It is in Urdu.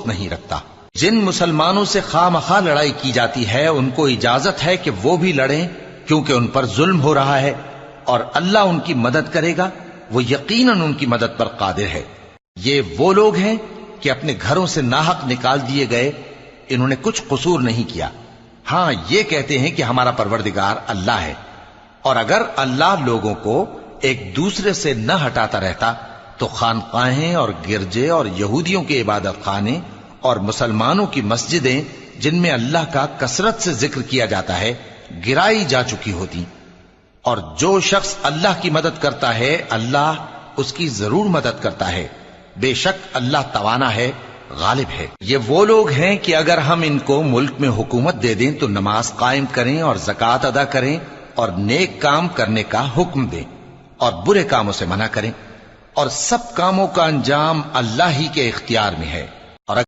دوست نہیں رکھتا۔ جن مسلمانوں سے خواہ مخواہ لڑائی کی جاتی ہے ان کو اجازت ہے کہ وہ بھی لڑیں، کیونکہ ان پر ظلم ہو رہا ہے، اور اللہ ان کی مدد کرے گا، وہ یقیناً ان کی مدد پر قادر ہے۔ یہ وہ لوگ ہیں کہ اپنے گھروں سے ناحق نکال دیے گئے، انہوں نے کچھ قصور نہیں کیا، ہاں یہ کہتے ہیں کہ ہمارا پروردگار اللہ ہے۔ اور اگر اللہ لوگوں کو ایک دوسرے سے نہ ہٹاتا رہتا تو خانقاہیں اور گرجے اور یہودیوں کے عبادت خانے اور مسلمانوں کی مسجدیں جن میں اللہ کا کثرت سے ذکر کیا جاتا ہے گرائی جا چکی ہوتی۔ اور جو شخص اللہ کی مدد کرتا ہے اللہ اس کی ضرور مدد کرتا ہے، بے شک اللہ توانا ہے، غالب ہے۔ یہ وہ لوگ ہیں کہ اگر ہم ان کو ملک میں حکومت دے دیں تو نماز قائم کریں اور زکوٰۃ ادا کریں اور نیک کام کرنے کا حکم دیں اور برے کاموں سے منع کریں، اور سب کاموں کا انجام اللہ ہی کے اختیار میں ہے۔